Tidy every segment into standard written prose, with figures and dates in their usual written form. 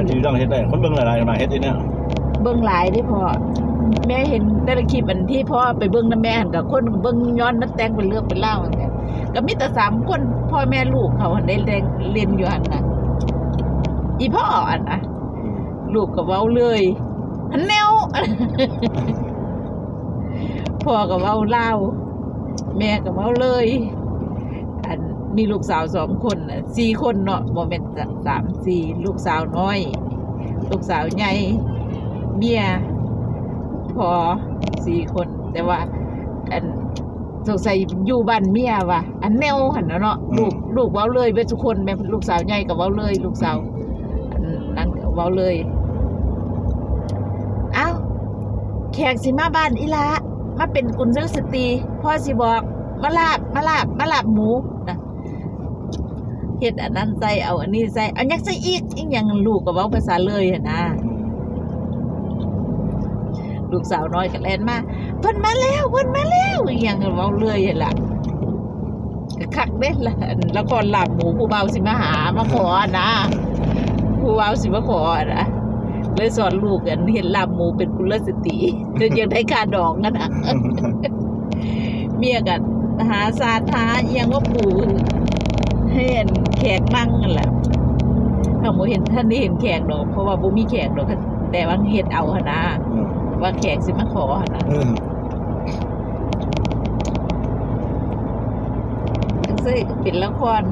ฮ็ดอยู่ต้องเฮ็ดได้คนเบิ่งหลายๆมาเฮ็ดอีเนี่ยเบิ่งหลายที่พอแม่เห็นแต่ละคลิปอันที่พ่อไปเบิ่งนำแม่หันกับคนเบิ่งย้อนนัดแต่งเป็นเรื่องเป็นเล่าจังซี่ก็มีแต่3คนพ่อแม่ลูกเขาได้เรียนอยู่หั่นน่ะอีพ่ออันน่ะลูกก็เว้าเลยหันแนว พ่อก็เว้าลาวแม่ก็เว้าเลยอันมีลูกสาว2คนน่ะ4คนเนาะบ่แม่น3 4ลูกสาวน้อยลูกสาวใหญ่เมียพอ4คนแต่ว่าอันสงสัยอยู่บ้านเมียว่ะอันแนวหั่นเนาะลูกเว้าเลยเบิดทุกคนแม่ลูกสาวใหญ่ก็เว้าเลยลูกสาวอันนั้นก็เว้าเลยอ้าวแขกสิมาบ้านอีหละมาเป็นกุญสือสตรีพ่อสิบอกมาลาบหมูนะเฮ็ดอันนั้นใส่เอาอันนี้ใส่เอายักใส่อีกอย่างลูกก็เว้าภาษาเลยหั่นนะลูกสาวน้อยก็แล่นมาเพิ่นมาแล้วอย่างเว้าเลยหั่นล่ะก็คักเด้ล่ะละครลาบหมูผู้เบาสิมาหามาขอนะผู้เบาสิมาขอนะเลยสอนลูกกันเห็นลาบหมูเป็นกุลสตรียังได้ค่าดอกนั่นน่ะเมียก็หาสาธาอีหยังว่าปู่ให้แขกนั่งนั่นแหละถ้าบ่เห็นท่านได้เห็นแขกดอกเพราะว่าบ่มีแขกดอกแต่ว่าเฮ็ดเอาหั่นนะว่าแขกสิมาขอหั่นน่ะจังซี่ก็เป็นละคร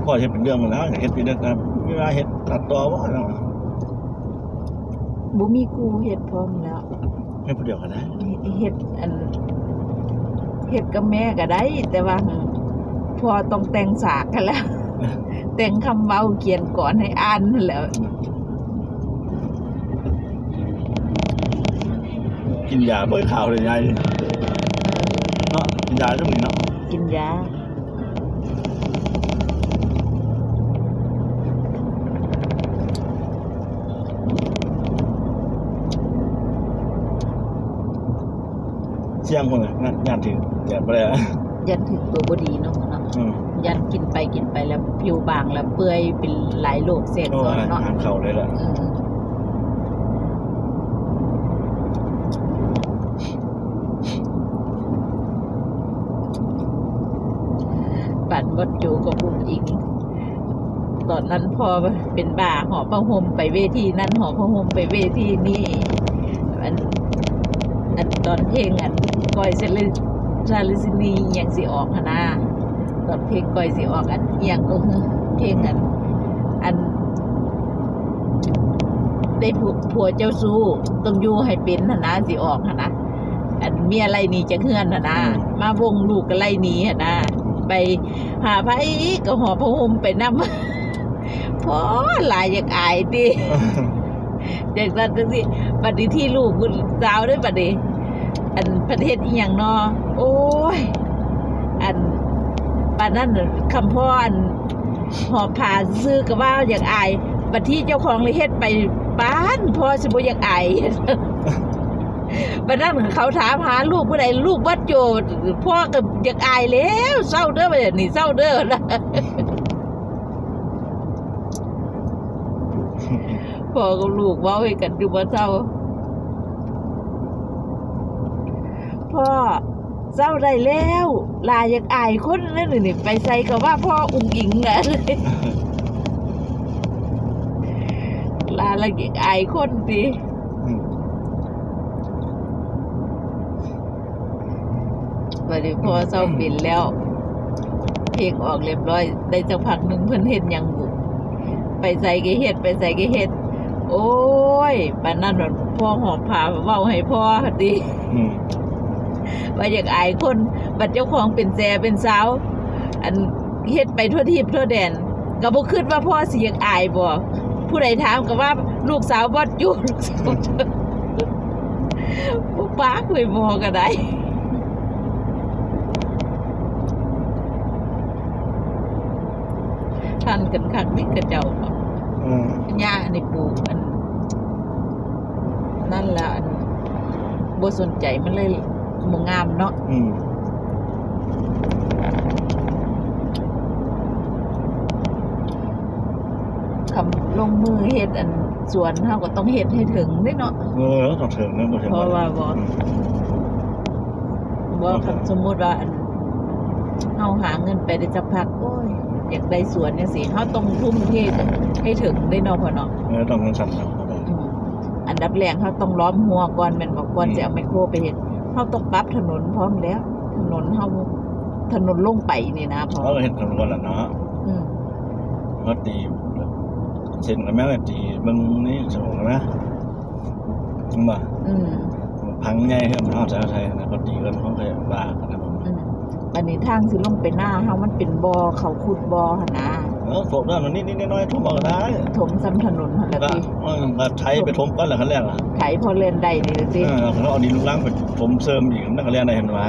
พ่อเฮ็ดเป็นเรื่องมาแล้วเฮ็ดเป็นเรื่องครับเวลาเฮ็ดตัดต่อบ่เนาะบ่มีกูเฮ็ดพร้อมแล้วเฮ็ดผู้เดียวก็ได้เฮ็ดเฮ็ดกับแม่ก็ได้แต่ว่าพอต้องแต่งฉากกันแล้วแต่งคำเว้าเขียนก่อนให้อ่านนั่นแหละกินยาบ่ข่าวเลยยายเนาะกินยาจังมื้อเนาะกินยาเสียงคนงานถึงอย่าบ่ได้ยันถึงตัวบ่ดีเนาะยันกินไปแล้วผิวบางแล้วเปื่อยเป็นหลายโรคแทรกซ้อนเนาะงานเข้าเลยล่ะปั่นบดจูกับบุ้งอิงตอนนั้นพอเป็นบ้าหอผ้าห่มไปเวทีนั้นหอผ้าห่มไปเวทีนี่อันตอนเพลงก้อยเซเลซาลิซินีอย่างสิออกหนะตอนเพลงก้อยสิออกอันอย่างก็เพลงอันได้ผัวเจ้าสู้ต้องอยู่ให้เป็นหนะสิออกหนะอันเมียไรนี่จะเฮือนหนะมาวงลูกก็ไล่หนีหนะไปหาไผก็หอผ้าห่มไปนำพอหลายอยากอายดิอย่างนั้นจังซี่บัดนี้ที่ลูกคุณสาวได้บัดนี้อันประเทศอีหยังเนาะโอ้ยอันปานนั้นคำพ่ออันหอบผ้าซื้อก็ว่าอยากอายบัดที่เจ้าของเลยเฮ็ดไปปานพ่อสิบ่อยากอายบัดนั้นเขาถามหาลูกผู้ใดลูกวัดโจพ่อก็อยากอายแล้วเศร้าเด้อบัดนี้เศร้าเด้อนะพ่อกับลูกเว้าให้กันอยู่บ่เศร้าพ่อเศร้าได้แล้วลาอยากอายคนนั่นนี่ไปใส่ก็ว่าพ่ออุ้งอิงน่ะลาละอยากอายคนติบัดนี้พ่อเศร้าเป็นแล้วเพลงออกเรียบร้อยได้สักพักนึงเพิ่นเฮ็ดหยังบุไปใส่ก็เฮ็ดโอ้ยปานนั้นพ่อหอบผ้าเว้าให้พ่อติว่าอยากอายคนบัดเจ้าของเป็นแซ่เป็นสาวอันเฮ็ดไปทั่วทิพย์ทั่วแดนก็บ่คิดว่าพ่อสิอยากอายบ่ผู้ใดถามก็ว่าลูกสาวบ่อยู่ลูกสาวบ่ปากเลยบ่ก็ได้ท่านกันคักนี่กระเจ้าเนาะย่าในปลูกอันนั่นแหละบ่สนใจมันเลยบ่งามเนาะ ลงมือเฮ็ดอันสวนเฮาก็ต้องเฮ็ดให้ถึงเด้เนาะ ต้องถึงนะบ่ถึง เพราะว่าบ่คันสมมุติว่าอันเฮาหาเงินไปได้จักพักโอ้ยอยากได้สวนจังซี่เฮาต้องทุ่มเทให้ถึงได้เนาะพ่อเนาะ ต้องเงินสั่นครับ อันดับแรกเฮาต้องล้อมหัวก่อนแม่นบ่ก่อนจะเอาไมโครไปเฮ็ดเฮาต้องปรับถนนพร้อมแล้ว ถนนเฮาถนนลงไปนี่นะพ่อ เราเห็นถนนก่อนล่ะเนาะ อืม ก็ตีเส้นกันแม่ก็ตีมึงนี่สมองนะจริงป่ะ อืม พังไงครับมันเอาใจไทยนะก็ตีกันเขาเคยบ้ากันนะผม อืมบัดนี้ทางสิลงไปหน้าเฮามันเป็นบ่อเขาขุดบ่อหั่นนะ โถมด้านมันนิดน้อยทุ่มเอาได้ ถมซ้ำถนนหั่นล่ะ ก็ ติ ก็ใช้ไปถมก้อนแหละขั้นแรกล่ะ ไถพอเล่นได้นี่ล่ะติ แล้วเอาดินลูกล้างไปถมเสริมอีกนั่นก็เรียกได้เห็นไหม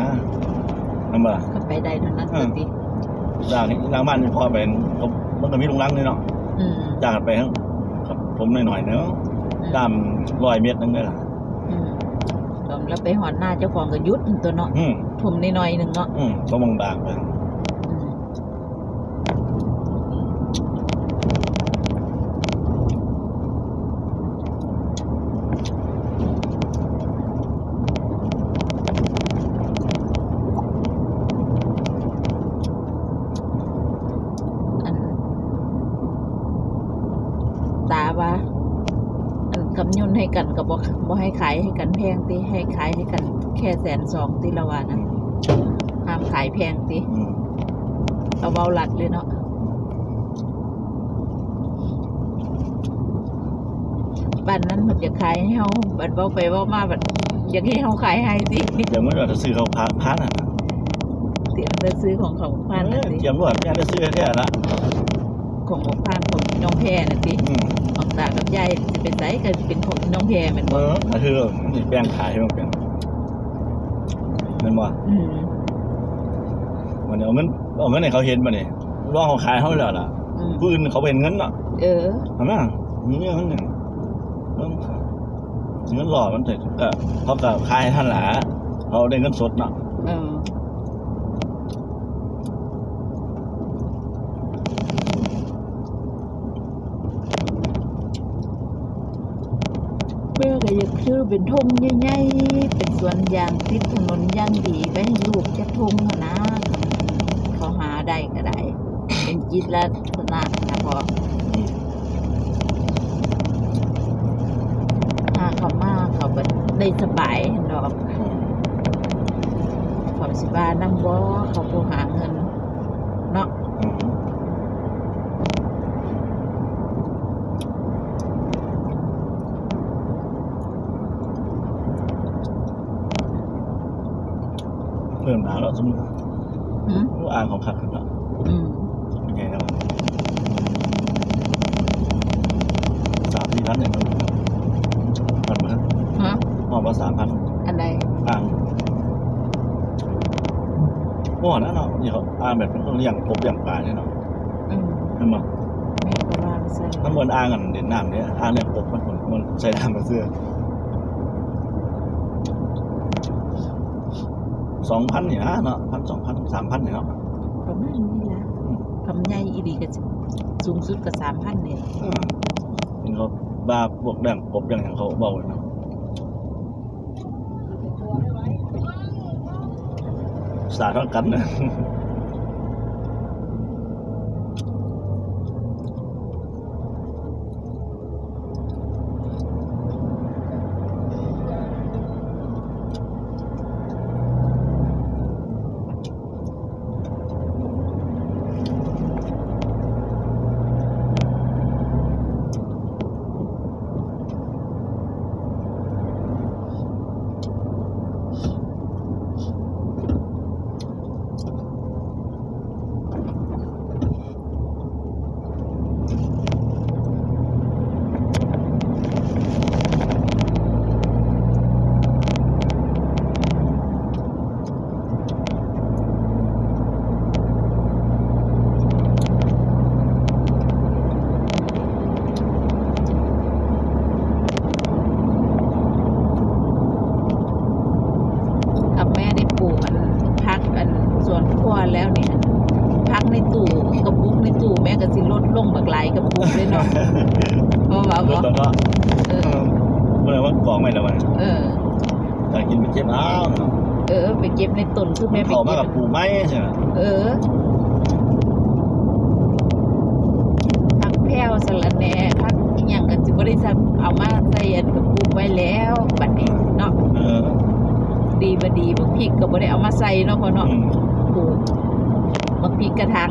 นั่นป่ะ ก็ไปได้เท่านั้นล่ะติ จากนี้ล้างบ้านพอไปมันก็มีลูกล้างเลยเนาะ อืม จากไปครับผมหน่อยๆเนาะตาม100 เมตรนึงได้ล่ะ อืมแล้วไปหอดหน้าเจ้าของก็หยุดหั่นตัวเนาะถมน้อยๆนึงเนาะ ก็บางๆไป อันตาว่าอันกำยุนให้กันก็บ่ให้ขายให้กันแพงติให้ขายให้กันแค่120,000ติละว่านะห้ามขายแพงติเอาเว้าลัดเลยเนาะบ้านนั้นมันจะขายให้เฮาบัดเว้าไปเว้ามาบัดอยากให้เฮาขายให้สิ เดี๋ยวเมื่อเราจะซื้อเขาพันอ่ะ เตรียมจะซื้อของเขาพานน่ะสิ เตรียมว่าแม่ได้ซื้อแค่ละ ของของพานของน้องแพรน่ะสิของตากับยายสิเป็นไสก็เป็นของน้องแพรแม่นบ่ คือนี่แป้งขายมันเป็นมันว่า อืม มันเอาเงินให้เขาเห็นมาเนี่ยร้องเขาขายเขาแล้วล่ะ อืม ผู้อื่นเขาเป็นเงินเนาะ เออ ทำไมมีเงินหนึ่งเงินหล่อมันเสร็จก็เขาก็ขายให้ท่านหลาเขาได้เงินสดเนาะ เออแม่ก็อยากซื้อเป็นธงใหญ่ๆเป็นสวนยางติดถนนยางดีไว้ให้ลูกจะธงหั่นนะเขาหาได้ก็ได้ เป็นจิตลักษณะนะพอหาเขามาเขาก็ได้สบายเห็นดอกเขาสิบานั่งบ่เขาผู้หาเงินเนาะ เริ่มหนาวแล้วสมมติ อืม อ่างของขัดขึ้นแล้ว อืม เป็นไงครับ3-4 พันเนี่ยมันเหมือน ฮะ ห้องว่า3,000 อันใด อ่างเมื่อวานนั้นเนาะนี่เขาอ่างแบบต้องเลี้ยงกบเลี้ยงปลาเนี่ยเนาะ อืม ใช่ไหม แม่ก็ว่าซั่น มันเหมือนอ่างกันเด่นน้ำเนี่ยอ่างเลี้ยงกบมันใส่น้ำมาเสื้อ2,000เนี่ยเนาะ1,000 2,000 3,000เนี่ยเนาะ ประมาณนี้ล่ะคำใหญ่อีดีก็สูงสุดก็ 3,000เนี่ย นี่เขาบ้าพวกแดงกบอย่างเขาเบาเลยเนาะสาดเท่ากันนะ กับแม่ได้ปลูกพักสวนครัวแล้วเนี่ยพักในตู้กระปุกในตู้แม่ก็สิลดลงบักหลายกระปุกเลยเนาะ เกิด บ่ แล้วก็ เออ เมื่อไหร่ว่ากองไม่แล้วมัน เออ แต่กินไปเจ็บอ้าว ไปเก็บในต้นคือแม่ไป เขามา เก็ กับบ ปูไม้ใช่ไหม ผักแพรวสะระแหน่ผักอีหยังก็สิบ่ได้เอามาใส่อันกระปุกไว้แล้วบัดนี้เนาะ ดีบ่ดีบางพริกก็บ่ได้เอามาใส่เนาะพ่อเนาะปลูกบางพริกกระถาง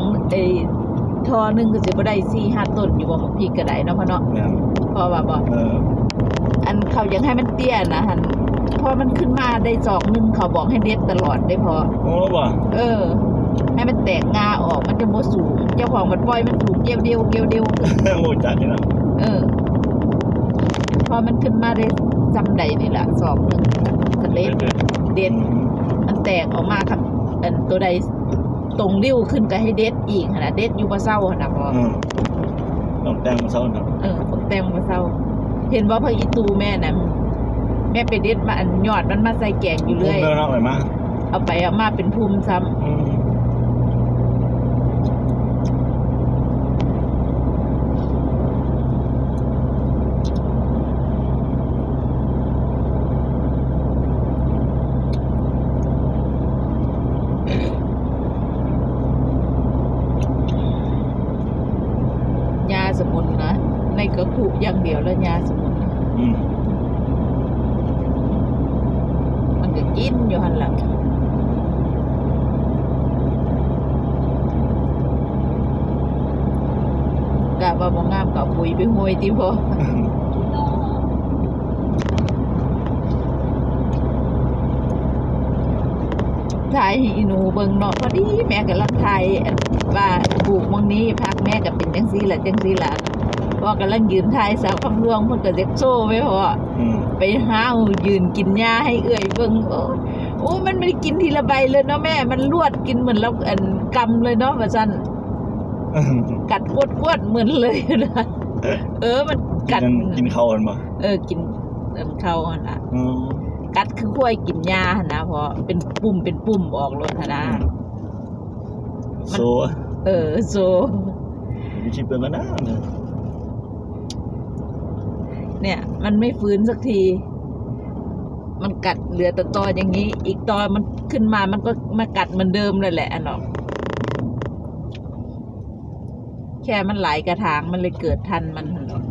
ทอหนึงก็สิบ่ได้4-5ต้นอยู่บ่บางพริกก็ได้เนาะพ่อเนาะเพราะว่าบ่อันเขายังให้มันเตี้ยนะหั่นพอมันขึ้นมาได้ศอกนึงเขาบอกให้เด็ดตลอดได้พอ โอ้บ่ ให้มันแตกงาออกมันจะบ่สูงเจ้าของมันปล่อยมันถูกเกี่ยวเดียว โอ้จัดเลยนะ พอมันขึ้นมาได้จำใดนี่ล่ะศอกนึงก็เด็ดมันแตกออกมาครับอันตัวใดตรงริ้วขึ้นก็ให้เด็ดอีกหั่นน่ะเด็ดอยู่บ่เซาหั่นน่ะพอ ต้องแต่งมาเศร้านะ ผมแต่งบ่เซาเห็นว่าพระอีตูแม่น่ะแม่ไปเด็ดมาอันยอดมันมาใส่แกงอยู่เรื่อย เดินออกไปมา เอาไปเอามาเป็นภูมิซ้ำยาสมุนนะในกระปุกอย่างเดียวแล้วยาสมุนมันก็กินอยู่หั่นล่ะกะว่าบ่งามก็เอาปุ๋ยไปโหยติพ่อถ่ายให้อีหนูเบิ่งเนาะพอดีแม่กำลังถ่ายว่าปลูกหม้องนี้พักแม่ก็เป็นจังซี่ล่ะพ่อกำลังยืนถ่ายสาวคำลวงเพิ่นก็เซ็กโซ่ไว้พ่อไปหายืนกินหญ้าให้เอื้อยเบิ่งโอ้มันไม่ได้กินทีละใบเลยเนาะแม่มันรวดกินเหมือนเรากำเลยเนาะว่าซั่นกัดกวดๆเหมือนเลยนะมันกัดกินข้าวกันบ่ กินข้าวหั่นน่ะกัดคือค่อยกินหญ้าหั่นนะพอเป็นปุ่มออกเลยหั่นนะโซโซมีชิปเป็นกันนะเนี่ยมันไม่ฟื้นสักทีมันกัดเหลือแต่ตออย่างนี้อีกตอมันขึ้นมามันก็มากัดเหมือนเดิมเลยแหละอันเนาะแค่มันหลายกระถางมันเลยเกิดทันมันเนาะ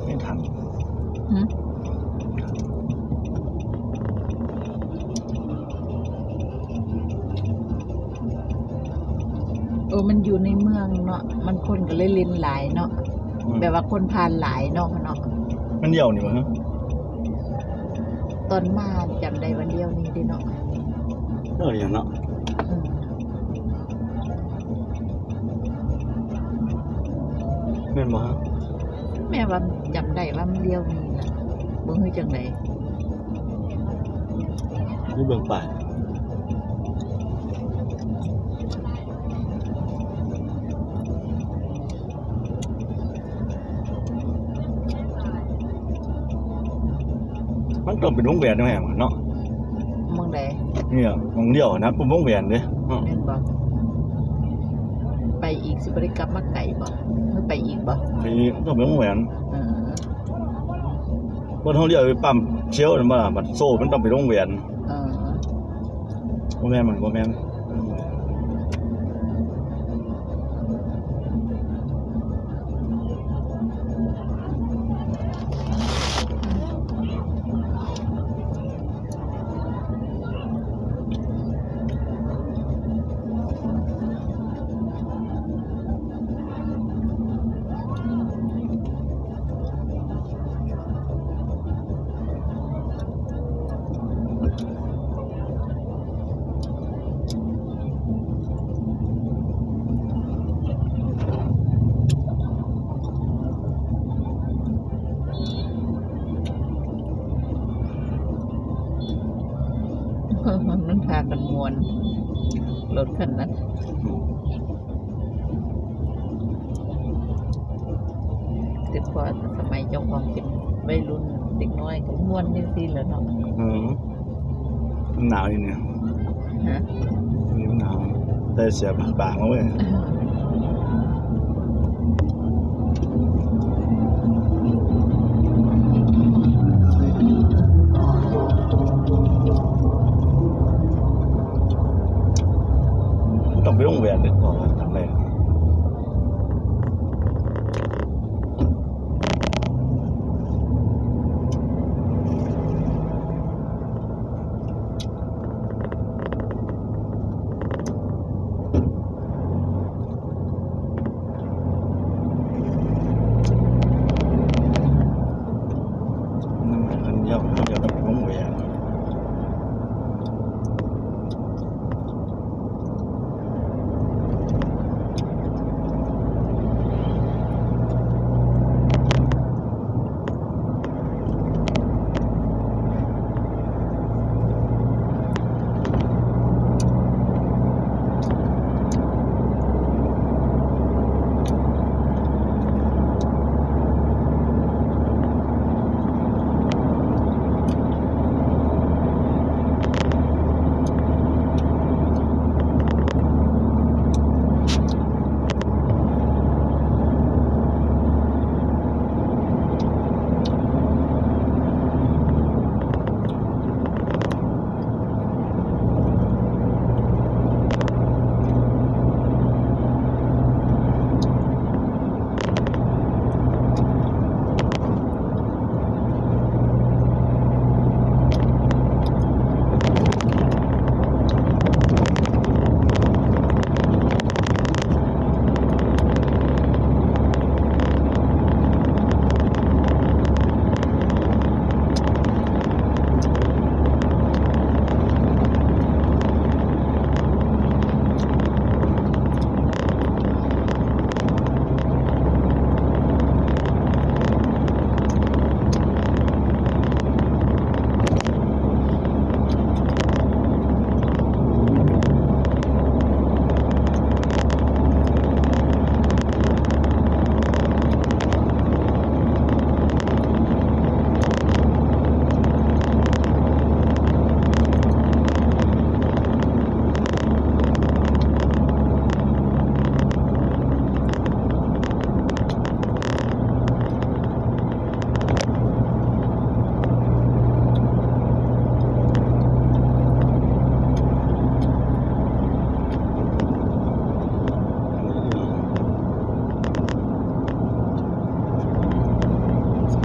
ไม่ทันมันอยู่ในเมืองเนาะมันคนก็เลยลินหลายเนาะแบบว่าคนผ่านหลายเนาะมันเดี่ยวนี่วะตอนมาจำได้วันเดียวนี้ดิเนาะเดี่ยวเนาะแม่นบ่ฮะแม่ว่าจำได้ว่ามันเดียวนี้นะบ่ฮู้จังได๋นี่เบิ่งป่ามันต้องเป็นวงแหวนแม่มันเนาะมองใดเนี่ยมองเดียวนะเป็นวงแหวนเด้แม่นบ่ไปอีกสิบ่ได้กลับมาไกลบ่ไปอีกบ่ไปต้องเป็นวงแหวนบ่เฮาเรียกไปปั๊มเชลนั่นบ่ล่ะบัดโซ่มันต้องเป็นวงแหวนบ่แม่นมันบ่แม่น กันมวนรถคันนั้นแต่พอสมัยเจ้าของเป็นวัยรุ่นเด็กน้อยก็ม่วนจังซี่แหล้วเนาะ หนาวอยู่เนี่ย ฮะ นี่มันหนาวแต่เสียบางมาเว้ยต้องไปโรงแรมเลยพอทำอะไรน้ำมันคันเดียวต้องไปโรงแรม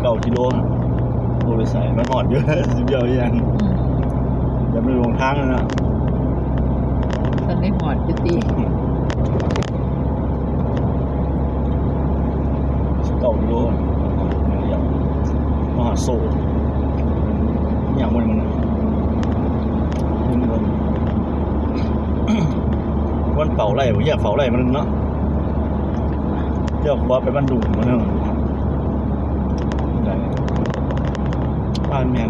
9 กิโลโอ้ไปใส่มันหอดเยอะ สิเดียวยังไม่ลงทางเลยนะ ตอนนี้หอดอยู่ติ 9 กิโลอย่างมหาโซ่อย่างมันวันเป่าไร่ผมอยากเป่าไร่มันเนาะเจ้าว่าไปบ้านดุงมันเนาะได้บ้านแมง